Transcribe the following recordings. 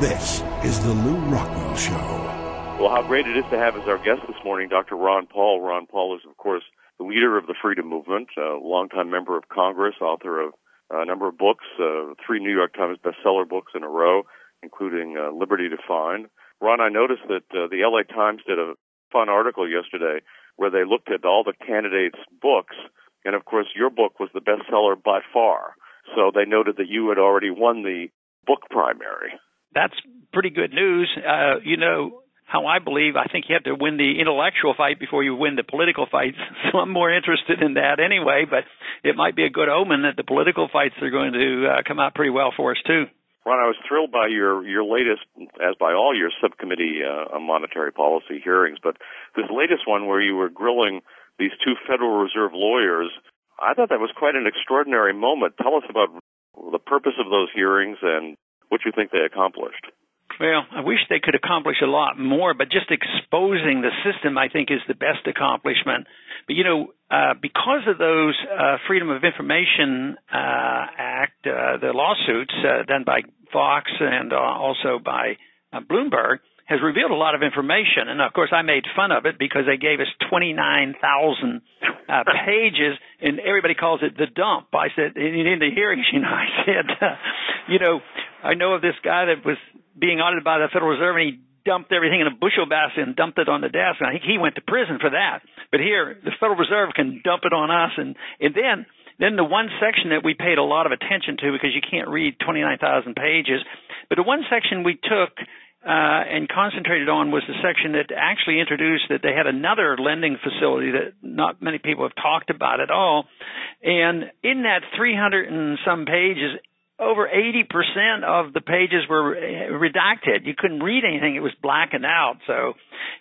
This is the Lew Rockwell Show. Well, how great it is to have as our guest this morning Dr. Ron Paul. Ron Paul is, of course, the leader of the Freedom Movement, a longtime member of Congress, author of a number of books, 3 New York Times bestseller books in a row, including Liberty Defined. Ron, I noticed that the LA Times did a fun article yesterday where they looked at all the candidates' books, and of course your book was the bestseller by far. So they noted that you had already won the book primary. That's pretty good news. You know how I believe. I think you have to win the intellectual fight before you win the political fights. So I'm more interested in that anyway, but it might be a good omen that the political fights are going to come out pretty well for us too. Ron, I was thrilled by your latest, as by all your subcommittee on monetary policy hearings, but this latest one where you were grilling these 2 Federal Reserve lawyers, I thought that was quite an extraordinary moment. Tell us about the purpose of those hearings and what you think they accomplished. Well, I wish they could accomplish a lot more, but just exposing the system, I think, is the best accomplishment. But, you know, because of those Freedom of Information Act, the lawsuits done by Fox and also by Bloomberg, has revealed a lot of information. And, of course, I made fun of it because they gave us 29,000 pages, and everybody calls it the dump. I said, in the hearings, I said, I know of this guy that was being audited by the Federal Reserve, and he dumped everything in a bushel basket and dumped it on the desk. And I think he went to prison for that. But here, the Federal Reserve can dump it on us. And then the one section that we paid a lot of attention to, because you can't read 29,000 pages, but the one section we took and concentrated on was the section that actually introduced that they had another lending facility that not many people have talked about at all. And in that 300 and some pages, over 80% of the pages were redacted. You couldn't read anything. It was blackened out. So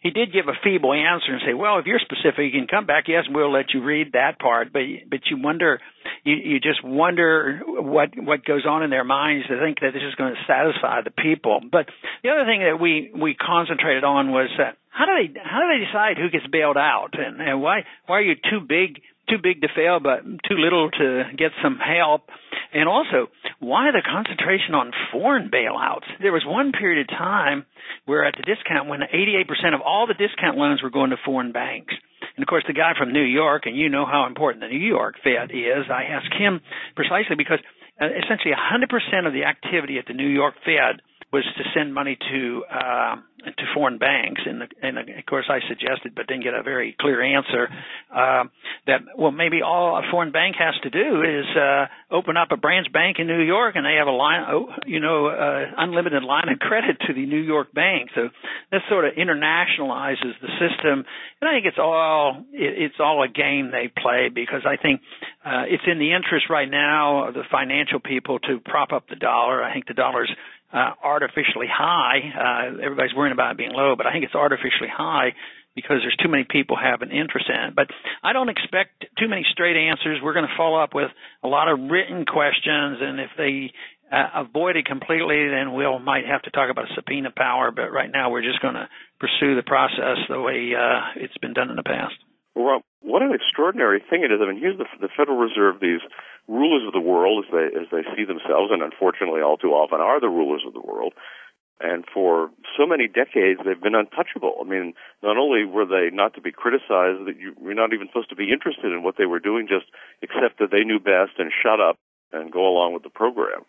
he did give a feeble answer and say, well, if you're specific, you can come back. Yes, we'll let you read that part. But you wonder, you just wonder what goes on in their minds to think that this is going to satisfy the people. But the other thing that we concentrated on was how do they decide who gets bailed out, and why are you too big to fail but too little to get some help? And also, why the concentration on foreign bailouts? There was one period of time where at the discount, when 88% of all the discount loans were going to foreign banks. And, of course, the guy from New York, and you know how important the New York Fed is, I asked him precisely because essentially 100% of the activity at the New York Fed was to send money to foreign banks, and of course I suggested, but didn't get a very clear answer, that maybe all a foreign bank has to do is open up a branch bank in New York, and they have a line, unlimited line of credit to the New York bank. So that sort of internationalizes the system, and I think it's all a game they play, because I think it's in the interest right now of the financial people to prop up the dollar. I think the dollar's artificially high. Everybody's worrying about it being low, but I think it's artificially high because there's too many people have an interest in it. But I don't expect too many straight answers. We're going to follow up with a lot of written questions, and if they avoid it completely, then we might have to talk about a subpoena power. But right now we're just going to pursue the process the way it's been done in the past. Well, what an extraordinary thing it is. I mean, here's the Federal Reserve, these rulers of the world as they see themselves, and unfortunately all too often are the rulers of the world. And for so many decades, they've been untouchable. I mean, not only were they not to be criticized, that you're not even supposed to be interested in what they were doing, just accept that they knew best and shut up and go along with the program.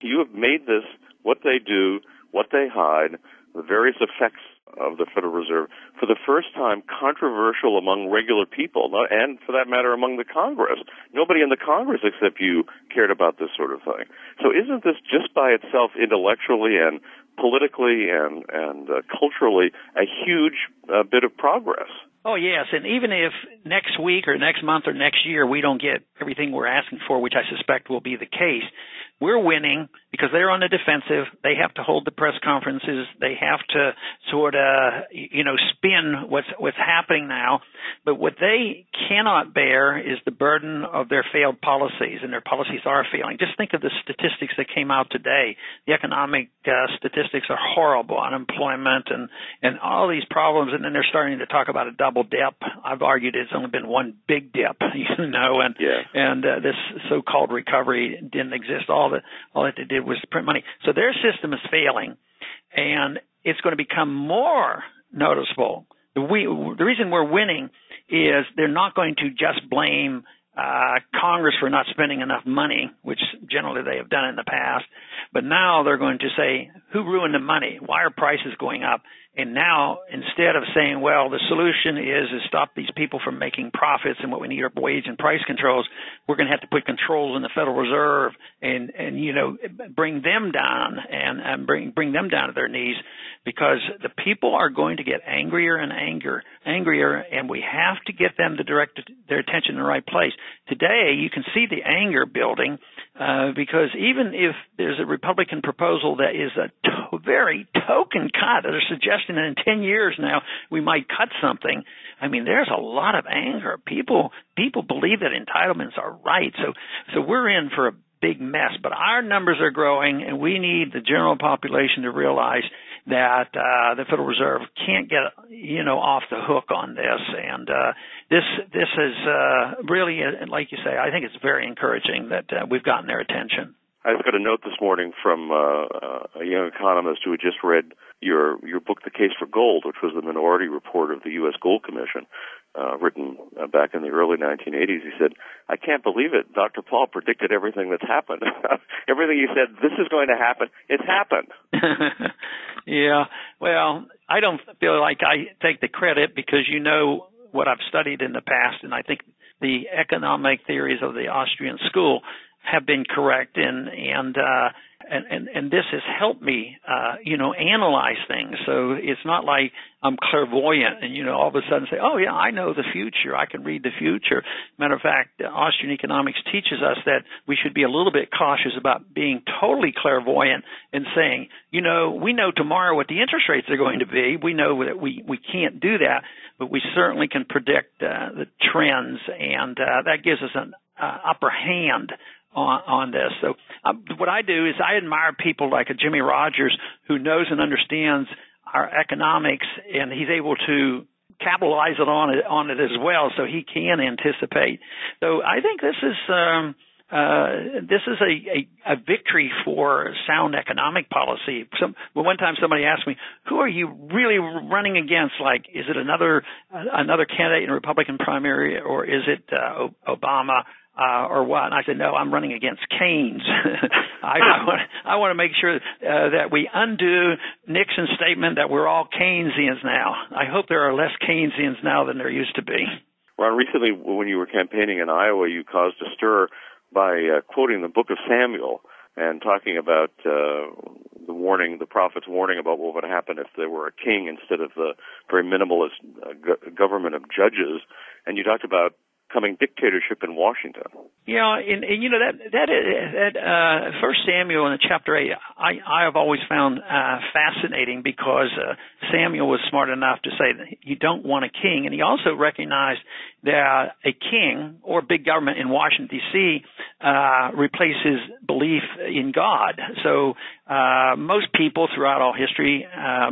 You have made this, what they do, what they hide, the various effects of the Federal Reserve, for the first time controversial among regular people, and for that matter among the Congress. Nobody in the Congress except you cared about this sort of thing. So isn't this just by itself intellectually and politically and culturally a huge bit of progress? Oh, yes, and even if next week or next month or next year we don't get everything we're asking for, which I suspect will be the case, we're winning because they're on the defensive. They have to hold the press conferences. They have to sort of, spin what's happening now. But what they cannot bear is the burden of their failed policies, and their policies are failing. Just think of the statistics that came out today. The economic statistics are horrible, unemployment and all these problems, and then they're starting to talk about a double dip. I've argued it's only been one big dip, and this so-called recovery didn't exist. All that they did was print money. So their system is failing. and it's going to become more noticeable. The reason we're winning is they're not going to just blame Congress for not spending enough money, which generally they have done in the past, but now they're going to say, who ruined the money? Why are prices going up? And now, instead of saying, well, the solution is to stop these people from making profits and what we need are wage and price controls, we're going to have to put controls in the Federal Reserve and bring them down and bring them down to their knees, because the people are going to get angrier and angrier, and we have to get them to direct their attention in the right place. Today, you can see the anger building because even if there's a Republican proposal that is a very token cut, they're suggesting that in 10 years now we might cut something. I mean, there's a lot of anger. People believe that entitlements are right. So we're in for a big mess. But our numbers are growing, and we need the general population to realize that the Federal Reserve can't get off the hook on this. And this is really, like you say, I think it's very encouraging that we've gotten their attention. I just got a note this morning from a young economist who had just read your book, The Case for Gold, which was the minority report of the U.S. Gold Commission, written back in the early 1980s. He said, I can't believe it. Dr. Paul predicted everything that's happened. Everything he said, this is going to happen, it's happened. Yeah, well, I don't feel like I take the credit because you know what I've studied in the past, and I think the economic theories of the Austrian school have been correct, and this has helped me, analyze things. So it's not like I'm clairvoyant and, all of a sudden say, oh, yeah, I know the future. I can read the future. Matter of fact, Austrian economics teaches us that we should be a little bit cautious about being totally clairvoyant and saying, we know tomorrow what the interest rates are going to be. We know that we can't do that, but we certainly can predict the trends, and that gives us an upper hand on this. So what I do is I admire people like a Jimmy Rogers who knows and understands our economics, and he's able to capitalize on it as well, so he can anticipate. So I think this is a victory for sound economic policy. One time somebody asked me, who are you really running against? Like, is it another candidate in a Republican primary, or is it Obama? Or what? And I said, no, I'm running against Keynes. I want to make sure that we undo Nixon's statement that we're all Keynesians now. I hope there are less Keynesians now than there used to be. Ron, recently when you were campaigning in Iowa, you caused a stir by quoting the book of Samuel and talking about the prophet's warning about what would happen if there were a king instead of the very minimalist government of judges. And you talked about coming dictatorship in Washington. Yeah, and that First Samuel in chapter 8, I have always found fascinating because Samuel was smart enough to say that you don't want a king, and he also recognized that a king or big government in Washington, D.C. Replaces belief in God. So most people throughout all history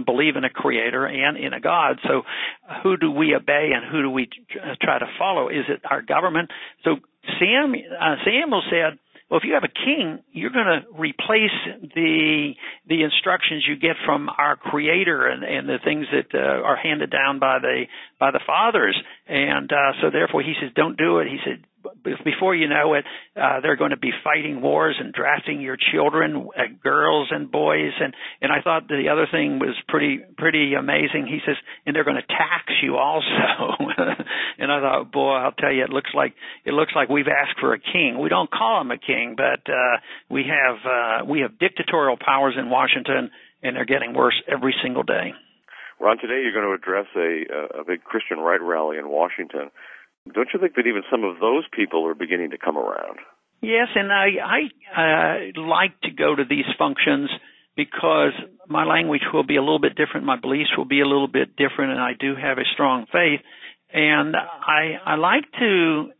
believe in a creator and in a God. So who do we obey and who do we try to follow? Is it our government? So Samuel said, well, if you have a king, you're going to replace the instructions you get from our Creator and the things that are handed down by the fathers. And so therefore, he says, don't do it. He said, before you know it, they're going to be fighting wars and drafting your children, girls and boys. And I thought the other thing was pretty amazing. He says, and they're going to tax you also. And I thought, boy, I'll tell you, it looks like we've asked for a king. We don't call him a king, but we have dictatorial powers in Washington, and they're getting worse every single day. Ron, today you're going to address a big Christian right rally in Washington. Don't you think that even some of those people are beginning to come around? Yes, and I like to go to these functions because my language will be a little bit different, my beliefs will be a little bit different, and I do have a strong faith. And I like to,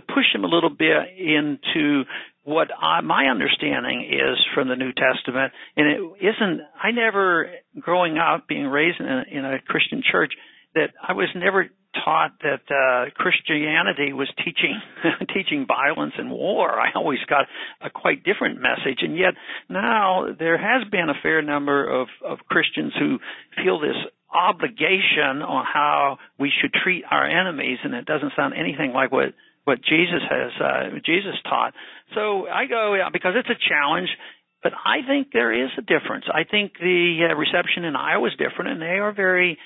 push them a little bit into what my understanding is from the New Testament. And it isn't, I never, growing up, being raised in a Christian church, that I was never taught that Christianity was teaching violence and war. I always got a quite different message, and yet now there has been a fair number of Christians who feel this obligation on how we should treat our enemies, and it doesn't sound anything like what Jesus taught. So I go, because it's a challenge, but I think there is a difference. I think the reception in Iowa is different, and they are very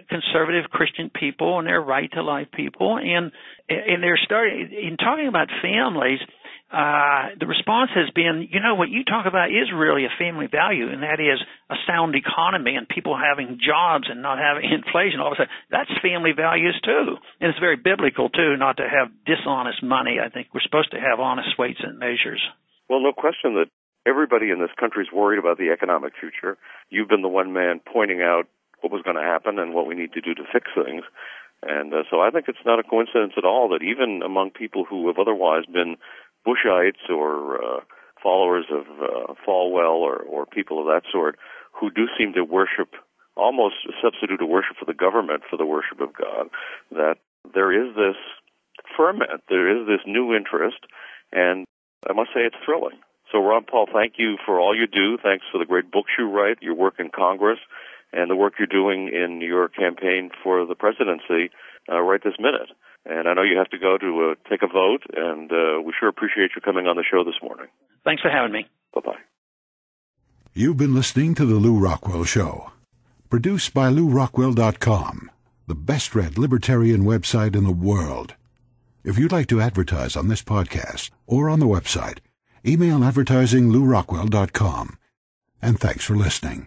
conservative Christian people, and they're right-to-life people, and they're starting in talking about families. The response has been, what you talk about is really a family value, and that is a sound economy and people having jobs and not having inflation. All of a sudden, that's family values too. And it's very biblical too, not to have dishonest money. I think we're supposed to have honest weights and measures. Well, no question that everybody in this country is worried about the economic future. You've been the one man pointing out what was going to happen and what we need to do to fix things. And so I think it's not a coincidence at all that even among people who have otherwise been Bushites or followers of Falwell or people of that sort who do seem to worship, almost substitute a worship for the government for the worship of God, that there is this ferment, there is this new interest, and I must say it's thrilling. So, Ron Paul, thank you for all you do. Thanks for the great books you write, your work in Congress, and the work you're doing in your campaign for the presidency right this minute. And I know you have to go to take a vote, and we sure appreciate you coming on the show this morning. Thanks for having me. Bye-bye. You've been listening to The Lew Rockwell Show, produced by LewRockwell.com, the best-read libertarian website in the world. If you'd like to advertise on this podcast or on the website, email advertising LewRockwell.com. And thanks for listening.